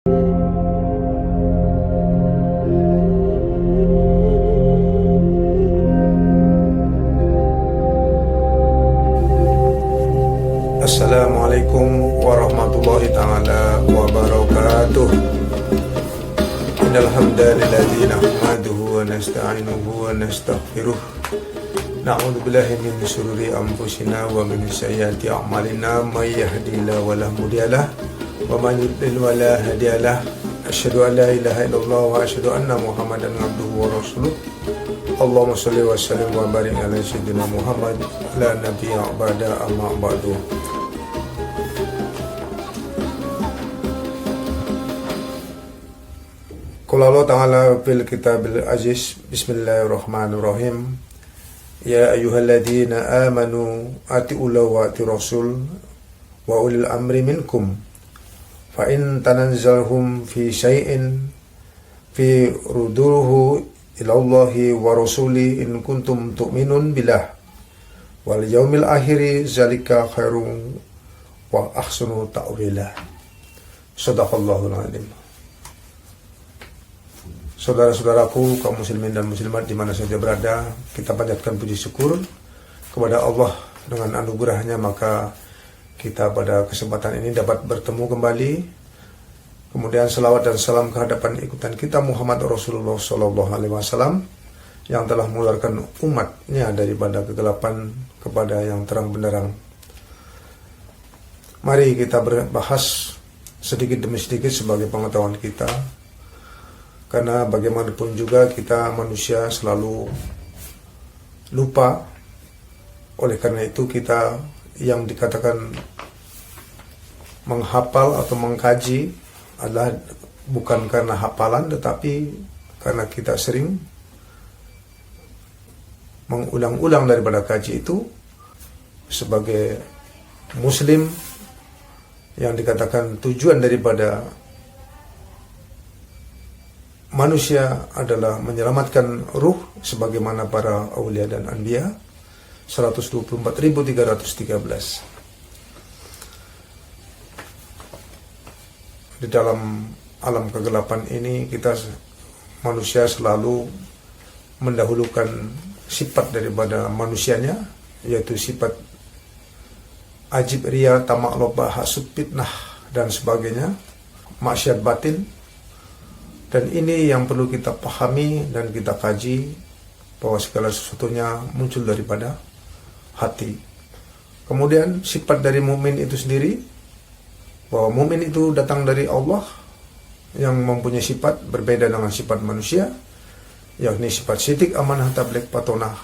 Assalamualaikum warahmatullahi ta'ala wabarakatuh. Innal hamdalillahi nahmaduhu wa nasta'inuhu wa nastaghfiruh. Na'udzu billahi min shururi anfusina wa min sayyiati a'malina. May yahdihillahu wa la mudhillalah wa man yudlil wa la hadiyalah. Asyhadu an la ilaha illallah wa asyhadu anna Muhammadan abduhu wa rasuluh. Allahumma shalli wa sallim wa barik ala sayyidina Muhammad la nabiyya ba'da amma ba'du. Qala Allah Ta'ala fil kitabil aziz. Bismillahirrahmanirrahim. Ya ayyuhalladzina amanu ati'ullaha wa ati'ur rasul wa ulil amri minkum fa in tanazalhum fi syai'in fi ruduhu ilallahi wa rasuli in kuntum tu'minun billah wal yaumil akhiri zalika khairun wa ahsanu ta'wila. Shadaqallahul azim. Saudara-saudaraku, kaum muslimin dan muslimat di mana saja berada, kita panjatkan puji syukur kepada Allah dengan anugerahnya, maka kita pada kesempatan ini dapat bertemu kembali. Kemudian selawat dan salam kehadapan ikutan kita Muhammad Rasulullah SAW yang telah mengeluarkan umatnya daripada kegelapan kepada yang terang benderang. Mari kita berbahas sedikit demi sedikit sebagai pengetahuan kita. Karena bagaimanapun juga kita manusia selalu lupa. Oleh karena itu kita yang dikatakan menghafal atau mengkaji adalah bukan karena hafalan, tetapi karena kita sering mengulang-ulang daripada kaji itu. Sebagai muslim yang dikatakan tujuan daripada manusia adalah menyelamatkan ruh sebagaimana para aulia dan anbiya. 124.313. Di dalam alam kegelapan ini kita manusia selalu mendahulukan sifat daripada manusianya, yaitu sifat ajib, ria, tamak, loba, hasud, fitnah dan sebagainya, maksiat batin. Dan ini yang perlu kita pahami dan kita kaji, bahwa segala sesuatunya muncul daripada hati. Kemudian sifat dari mukmin itu sendiri, bahwa mukmin itu datang dari Allah yang mempunyai sifat berbeda dengan sifat manusia, yakni sifat sidik, amanah, tabligh, patonah,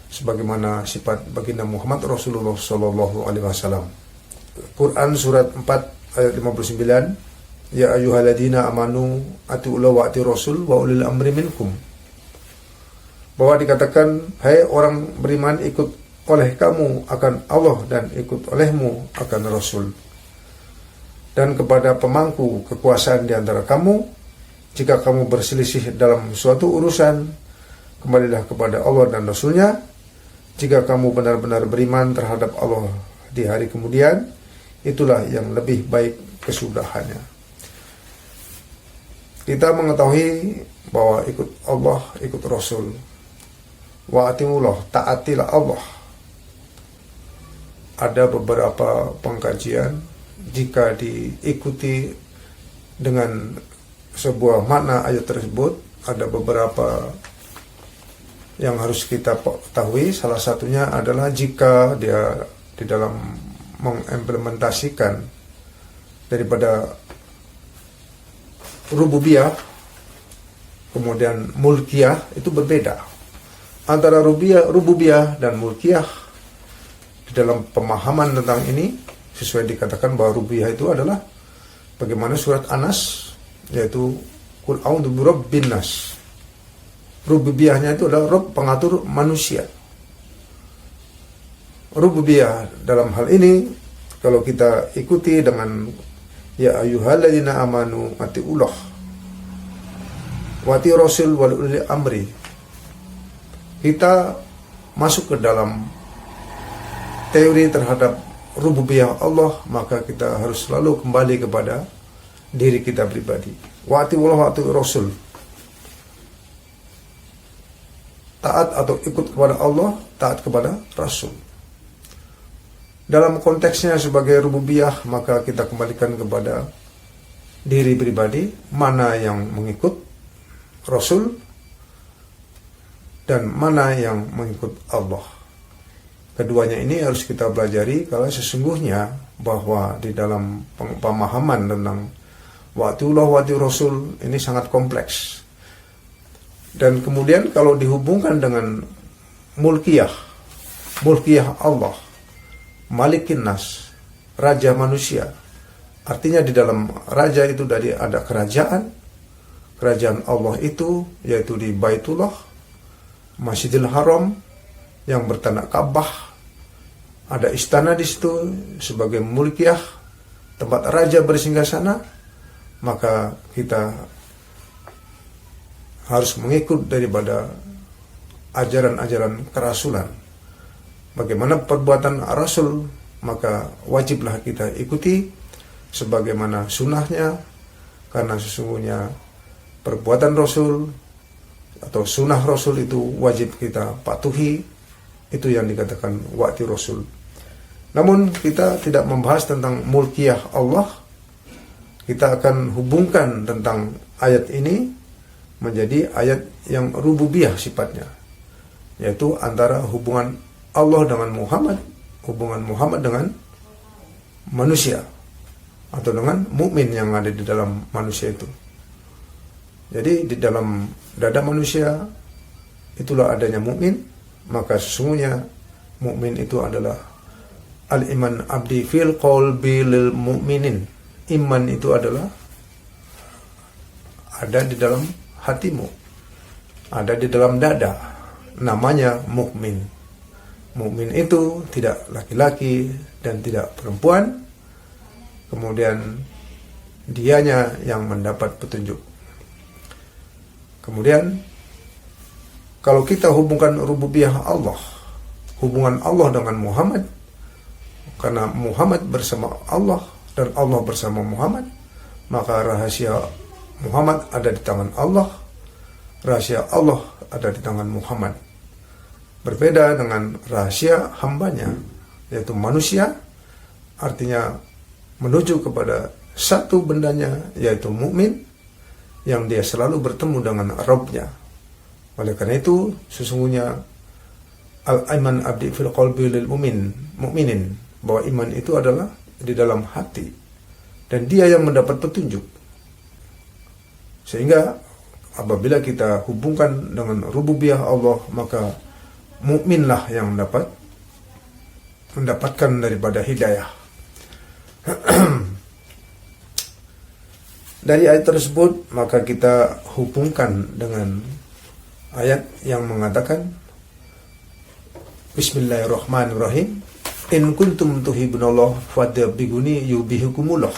sebagaimana sifat baginda Muhammad Rasulullah SAW. Quran surat 4 ayat 59. Ya ayyuhalladzina amanu ati'ullaha wa ati'ur rasul wa ulil amri minkum. Bahwa dikatakan, hai orang beriman, ikut oleh kamu akan Allah dan ikut olehmu akan Rasul. Dan kepada pemangku kekuasaan di antara kamu, jika kamu berselisih dalam suatu urusan, kembalilah kepada Allah dan Rasulnya. Jika kamu benar-benar beriman terhadap Allah di hari kemudian, itulah yang lebih baik kesudahannya. Kita mengetahui bahwa ikut Allah, ikut Rasul. Wa atimullah, taatilah Allah. Ada beberapa pengkajian, jika diikuti dengan sebuah makna ayat tersebut, ada beberapa yang harus kita ketahui. Salah satunya adalah jika dia di dalam mengimplementasikan daripada rububiyah, kemudian mulkiyah, itu berbeda. Antara rububiyah dan mulkiyah, di dalam pemahaman tentang ini, sesuai dikatakan bahwa rububiyah itu adalah bagaimana surat Anas, yaitu Qul a'udzu birabbin nas. Rububiyahnya itu adalah Rabb, pengatur manusia. Rububiyah dalam hal ini, kalau kita ikuti dengan ya ayyuhalladzina amanu ati'ullah wa ati'ur rasul wal ulil amri, kita masuk ke dalam teori terhadap rububiyah Allah, maka kita harus selalu kembali kepada diri kita pribadi. Wa atiullah wa atiur Rasul. Taat atau ikut kepada Allah, taat kepada Rasul. Dalam konteksnya sebagai rububiyah, maka kita kembalikan kepada diri pribadi, mana yang mengikut Rasul dan mana yang mengikut Allah. Keduanya ini harus kita pelajari, kalau sesungguhnya bahwa di dalam pemahaman tentang wa atiullah wa atiur Rasul ini sangat kompleks. Dan kemudian kalau dihubungkan dengan mulkiyah Allah, Malikin Nas, Raja manusia. Artinya di dalam Raja itu dari ada kerajaan Allah itu yaitu di Baitullah, Masjidil Haram yang bertanah Ka'bah. Ada istana di situ sebagai mulkiyah, tempat Raja bersinggah sana. Maka kita harus mengikut daripada ajaran-ajaran kerasulan. Bagaimana perbuatan Rasul, maka wajiblah kita ikuti sebagaimana sunnahnya, karena sesungguhnya perbuatan Rasul atau sunnah Rasul itu wajib kita patuhi. Itu yang dikatakan wa'ti Rasul. Namun kita tidak membahas tentang mulkiyah Allah. Kita akan hubungkan tentang ayat ini menjadi ayat yang rububiyah sifatnya, yaitu antara hubungan Allah dengan Muhammad, hubungan Muhammad dengan manusia atau dengan mukmin yang ada di dalam manusia itu. Jadi di dalam dada manusia itulah adanya mukmin, maka sesungguhnya mukmin itu adalah al-iman abdi fil qalbi lil mu'minin. Iman itu adalah ada di dalam hatimu, ada di dalam dada, namanya mukmin. Mukmin itu tidak laki-laki dan tidak perempuan, kemudian dianya yang mendapat petunjuk. Kemudian kalau kita hubungkan rububiyah Allah, hubungan Allah dengan Muhammad, karena Muhammad bersama Allah dan Allah bersama Muhammad, maka rahasia Muhammad ada di tangan Allah, rahasia Allah ada di tangan Muhammad. Berbeda dengan rahasia hambanya, yaitu manusia, artinya menuju kepada satu bendanya, yaitu mukmin, yang dia selalu bertemu dengan Rabb-nya. Oleh karena itu, sesungguhnya al-iman abdi fil qalbi lil mu'minin, bahwa iman itu adalah di dalam hati, dan dia yang mendapat petunjuk. Sehingga apabila kita hubungkan dengan rububiyah Allah, maka mukminlah yang mendapatkan daripada hidayah. Dari ayat tersebut maka kita hubungkan dengan ayat yang mengatakan Bismillahirrahmanirrahim, in kuntum tuhibbunallah fattabi'uni yubihukumullah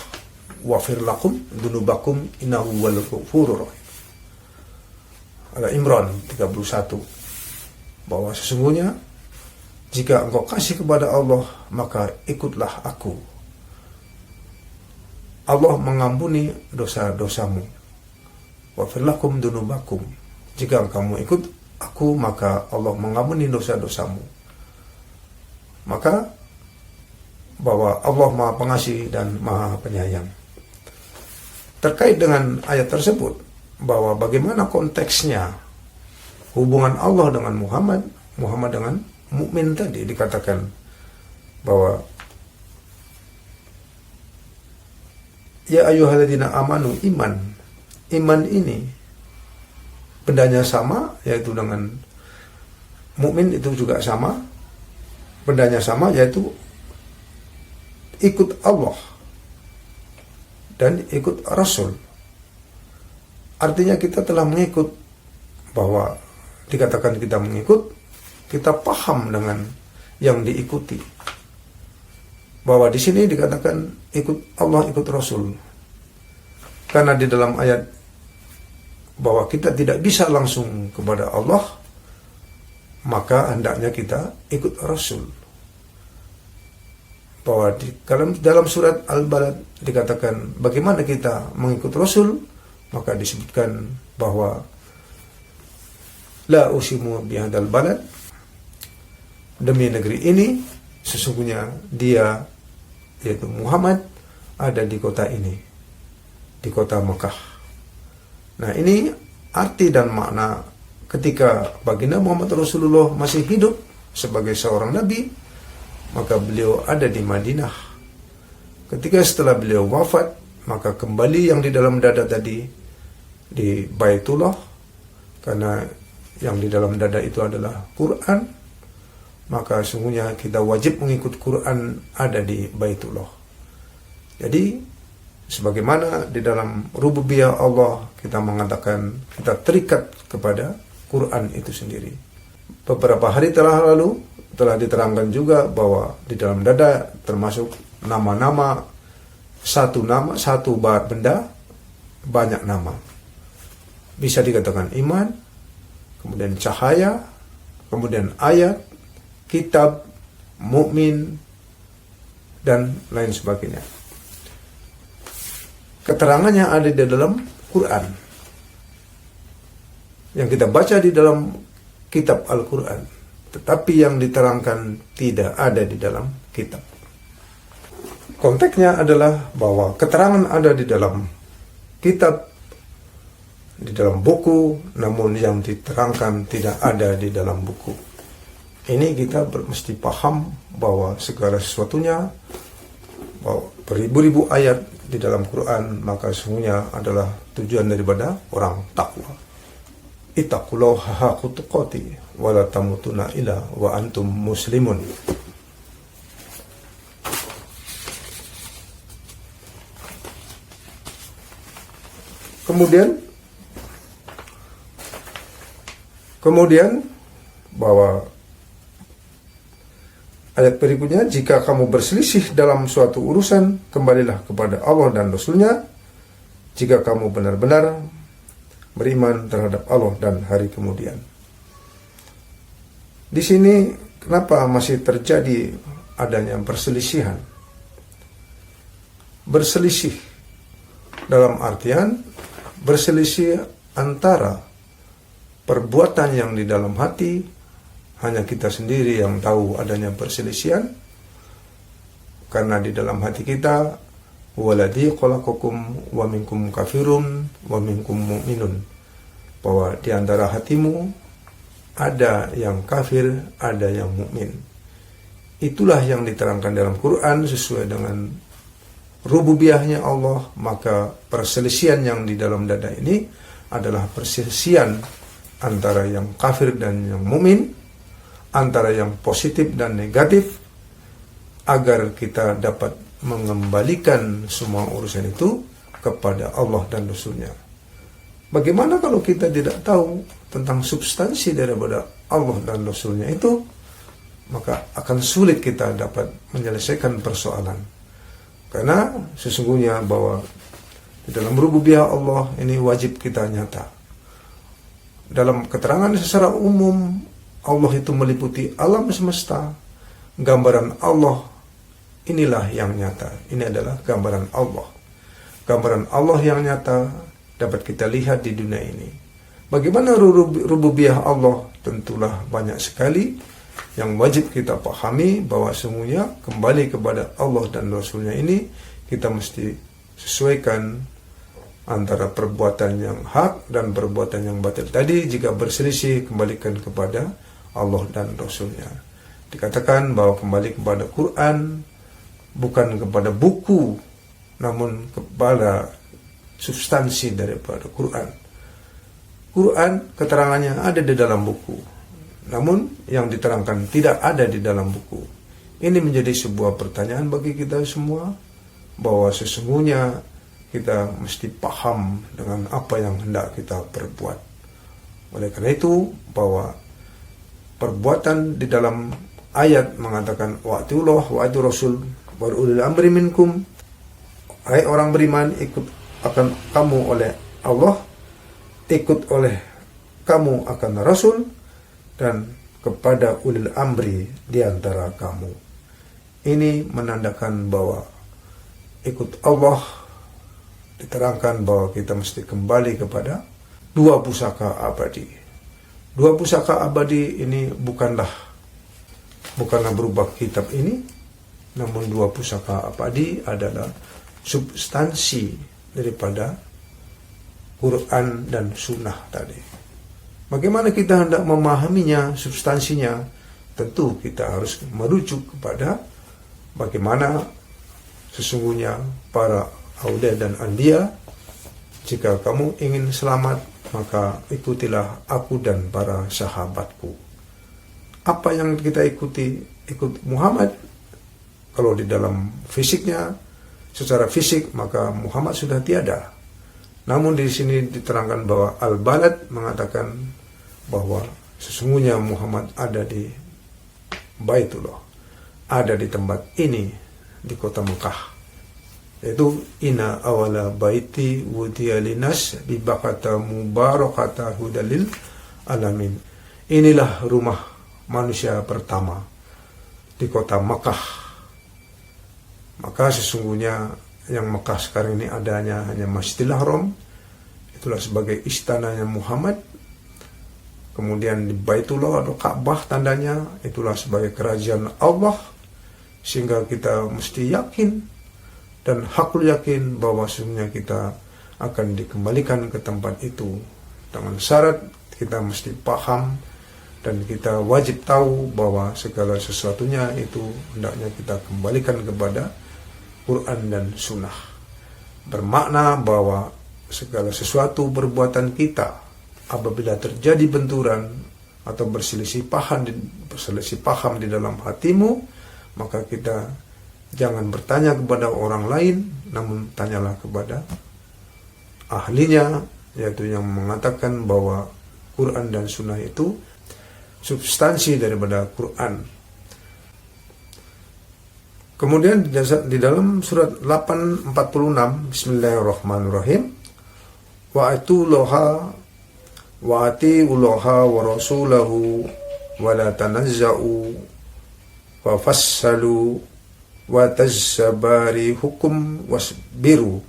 wafir lakum dunubakum innahu wal ghafurur rahim. Al-Imran 31, bahwa sesungguhnya jika engkau kasih kepada Allah, maka ikutlah aku. Allah mengampuni dosa-dosamu. Wafir lakum dunubakum. Jika kamu ikut aku, maka Allah mengampuni dosa-dosamu. Maka bahwa Allah Maha Pengasih dan Maha Penyayang. Terkait dengan ayat tersebut, bahwa bagaimana konteksnya hubungan Allah dengan Muhammad, Muhammad dengan mukmin tadi, dikatakan bahwa ya ayyuhalladzina amanu, iman ini bendanya sama, yaitu dengan mukmin itu juga sama, bendanya sama, yaitu ikut Allah dan ikut Rasul. Artinya kita telah mengikut, bahwa dikatakan kita mengikut, kita paham dengan yang diikuti. Bahwa di sini dikatakan ikut Allah, ikut Rasul. Karena di dalam ayat bahwa kita tidak bisa langsung kepada Allah, maka hendaknya kita ikut Rasul. bahwa dalam surat Al-Balad dikatakan bagaimana kita mengikut Rasul, maka disebutkan bahwa la usimu bihadal balad, demi negeri ini sesungguhnya dia, yaitu Muhammad, ada di kota ini, di kota Mekah. Nah, ini arti dan makna ketika baginda Muhammad Rasulullah masih hidup sebagai seorang nabi, maka beliau ada di Madinah. Ketika setelah beliau wafat, maka kembali yang di dalam dada tadi di Baitullah, karena yang di dalam dada itu adalah Quran, maka sungguhnya kita wajib mengikut Quran ada di Baitullah. Jadi sebagaimana di dalam rububiyah Allah kita mengatakan kita terikat kepada Quran itu sendiri. Beberapa hari lalu telah diterangkan juga bahwa di dalam dada termasuk nama-nama, satu benda, banyak nama. Bisa dikatakan iman, kemudian cahaya, kemudian ayat, kitab, mukmin, dan lain sebagainya. Keterangannya ada di dalam Quran yang kita baca di dalam kitab Al-Quran, tetapi yang diterangkan tidak ada di dalam kitab. Konteksnya adalah bahwa keterangan ada di dalam kitab, di dalam buku, namun yang diterangkan tidak ada di dalam buku. Ini kita mesti paham bahwa segala sesuatunya, bahwa beribu-ribu ayat di dalam Quran, maka sesungguhnya adalah tujuan daripada orang takwa. Ittaqullaha haqqa tuqatih wa la tamutunna illa wa antum muslimun. Kemudian bahwa ayat berikutnya, jika kamu berselisih dalam suatu urusan, kembalilah kepada Allah dan Rasul-Nya, jika kamu benar-benar beriman terhadap Allah dan hari kemudian. Di sini kenapa masih terjadi adanya perselisihan? Berselisih dalam artian berselisih antara perbuatan yang di dalam hati, hanya kita sendiri yang tahu adanya perselisihan, karena di dalam hati kita waladhi khalaqakum wa minkum kafirun wa minkum mu'minun, bahwa di antara hatimu ada yang kafir, ada yang mukmin. Itulah yang diterangkan dalam Quran sesuai dengan rububiyahnya Allah. Maka perselisihan yang di dalam dada ini adalah perselisihan antara yang kafir dan yang mukmin, antara yang positif dan negatif, agar kita dapat mengembalikan semua urusan itu kepada Allah dan Rasul-Nya. Bagaimana kalau kita tidak tahu tentang substansi daripada Allah dan Rasul-Nya itu, maka akan sulit kita dapat menyelesaikan persoalan. Karena sesungguhnya bahwa di dalam rububiyah Allah ini wajib kita nyata. Dalam keterangan secara umum, Allah itu meliputi alam semesta. Gambaran Allah inilah yang nyata. Ini adalah gambaran Allah. Gambaran Allah yang nyata dapat kita lihat di dunia ini. Bagaimana rububiyah Allah? Tentulah banyak sekali yang wajib kita pahami, bahwa semuanya kembali kepada Allah dan Rasul-Nya. Ini kita mesti sesuaikan antara perbuatan yang hak dan perbuatan yang batil. Tadi jika berselisih, kembalikan kepada Allah dan Rasul-Nya. Dikatakan bahwa kembali kepada Quran, bukan kepada buku, namun kepada substansi daripada Quran. Quran keterangannya ada di dalam buku, namun yang diterangkan tidak ada di dalam buku. Ini menjadi sebuah pertanyaan bagi kita semua, bahwa sesungguhnya kita mesti paham dengan apa yang hendak kita perbuat. Oleh karena itu, bahwa perbuatan di dalam ayat mengatakan wa'atullah wa'atu rasul wa ulil amri minkum, hai orang beriman, ikut akan kamu oleh Allah, ikut oleh kamu akan Rasul, dan kepada ulil amri di antara kamu. ini menandakan bahwa ikut Allah, diterangkan bahwa kita mesti kembali kepada dua pusaka abadi. Dua pusaka abadi ini bukanlah berubah kitab ini, namun dua pusaka abadi adalah substansi daripada Quran dan Sunnah tadi. Bagaimana kita hendak memahaminya, substansinya? Tentu kita harus merujuk kepada bagaimana sesungguhnya para aulia dan anbiya. Jika kamu ingin selamat, maka ikutilah aku dan para sahabatku. Apa yang kita ikuti? Ikut Muhammad. Kalau di dalam fisiknya, secara fisik, maka Muhammad sudah tiada. Namun di sini diterangkan bahwa Al-Balad mengatakan bahwa sesungguhnya Muhammad ada di Baitullah, ada di tempat ini, di kota Mekah. Yaitu inna awala baiti wudiya linas bibakata mubarakata hudalil alamin. Inilah rumah manusia pertama di kota Mekah. Maka sesungguhnya yang Mekah sekarang ini adanya hanya Masjidil Haram, itulah sebagai istananya Muhammad. Kemudian di Baitullah atau Ka'bah tandanya, itulah sebagai kerajaan Allah. Sehingga kita mesti yakin dan hakul yakin bahwa sesungguhnya kita akan dikembalikan ke tempat itu. Dengan syarat kita mesti paham dan kita wajib tahu bahwa segala sesuatunya itu hendaknya kita kembalikan kepada Quran dan Sunnah. Bermakna bahwa segala sesuatu perbuatan kita apabila terjadi benturan atau berselisih paham di dalam hatimu, maka kita jangan bertanya kepada orang lain, namun tanyalah kepada ahlinya, yaitu yang mengatakan bahwa Quran dan Sunnah itu substansi daripada Quran. Kemudian di dalam surat 846, Bismillahirrahmanirrahim, wa atiullaha wa rasulahu wa la tanazza'u wa fassalu wa tazzabari hukum wasbiru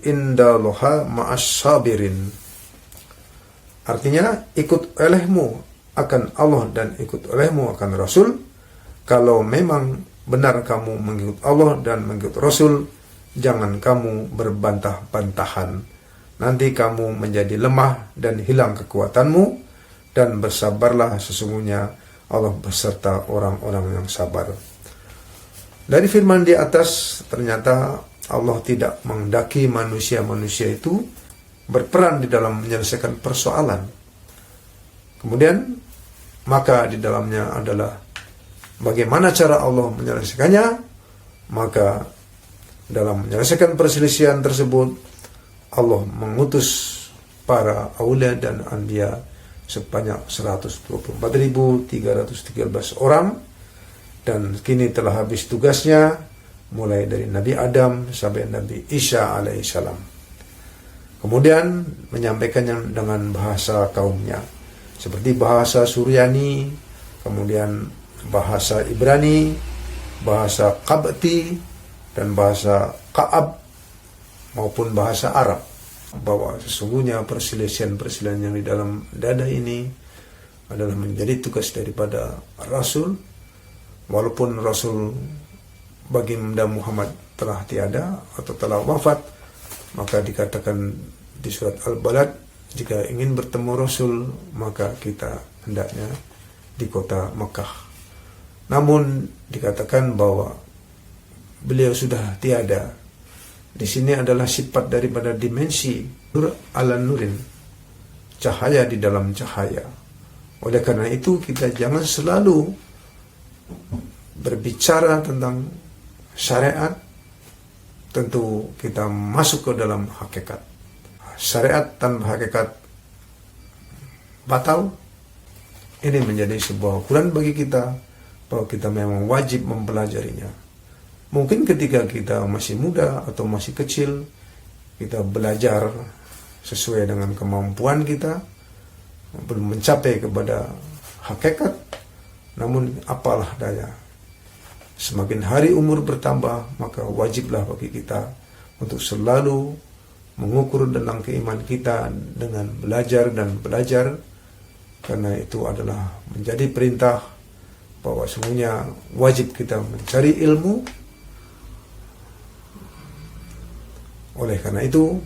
indallaha ma'as sabirin. Artinya, ikut olehmu akan Allah dan ikut olehmu akan Rasul. Kalau memang benar kamu mengikut Allah dan mengikut Rasul, jangan kamu berbantah-bantahan. Nanti kamu menjadi lemah dan hilang kekuatanmu, dan bersabarlah, sesungguhnya Allah beserta orang-orang yang sabar. Dari firman di atas, ternyata Allah tidak menghendaki manusia-manusia itu berperan di dalam menyelesaikan persoalan. Kemudian, maka di dalamnya adalah bagaimana cara Allah menyelesaikannya. Maka dalam menyelesaikan perselisihan tersebut, Allah mengutus para aulia dan anbiya sebanyak 124.313 orang, dan kini telah habis tugasnya, mulai dari Nabi Adam sampai Nabi Isa alaihissalam. Kemudian menyampaikannya dengan bahasa kaumnya, seperti bahasa Suryani, kemudian bahasa Ibrani, bahasa Qabti, dan bahasa Ka'ab, maupun bahasa Arab, bahwa sesungguhnya perselisihan-perselisihan yang di dalam dada ini adalah menjadi tugas daripada Rasul. Walaupun Rasul baginda Muhammad telah tiada atau telah wafat, maka dikatakan di surat Al-Balad, jika ingin bertemu Rasul, maka kita hendaknya di kota Mekah. Namun dikatakan bahwa beliau sudah tiada. Di sini adalah sifat daripada dimensi nur ala nurin, cahaya di dalam cahaya. Oleh karena itu kita jangan selalu berbicara tentang syariat, tentu kita masuk ke dalam hakikat. Syariat tanpa hakikat batal. Ini menjadi sebuah ukuran bagi kita bahwa kita memang wajib mempelajarinya. Mungkin ketika kita masih muda atau masih kecil, kita belajar sesuai dengan kemampuan kita, belum mencapai kepada hakikat. Namun apalah daya, semakin hari umur bertambah, maka wajiblah bagi kita untuk selalu mengukur tentang keimanan kita dengan belajar dan belajar, karena itu adalah menjadi perintah bahwa semuanya wajib kita mencari ilmu. Oleh karena itu,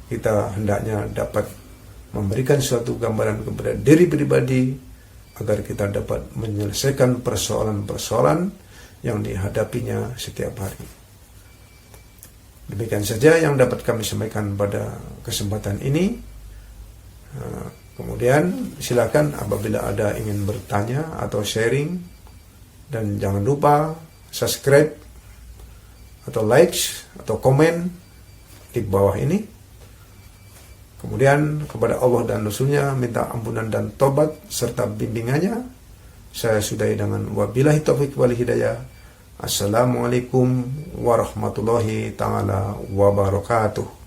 kita hendaknya dapat memberikan suatu gambaran kepada diri pribadi agar kita dapat menyelesaikan persoalan-persoalan yang dihadapinya setiap hari. Demikian saja yang dapat kami sampaikan pada kesempatan ini. Kemudian silakan apabila ada ingin bertanya atau sharing, dan jangan lupa subscribe atau likes atau komen di bawah ini. Kemudian kepada Allah dan Rasulnya minta ampunan dan tobat serta bimbingannya. Saya sudahi dengan wabillahi taufiq wal hidayah. Assalamualaikum warahmatullahi ta'ala wabarakatuh.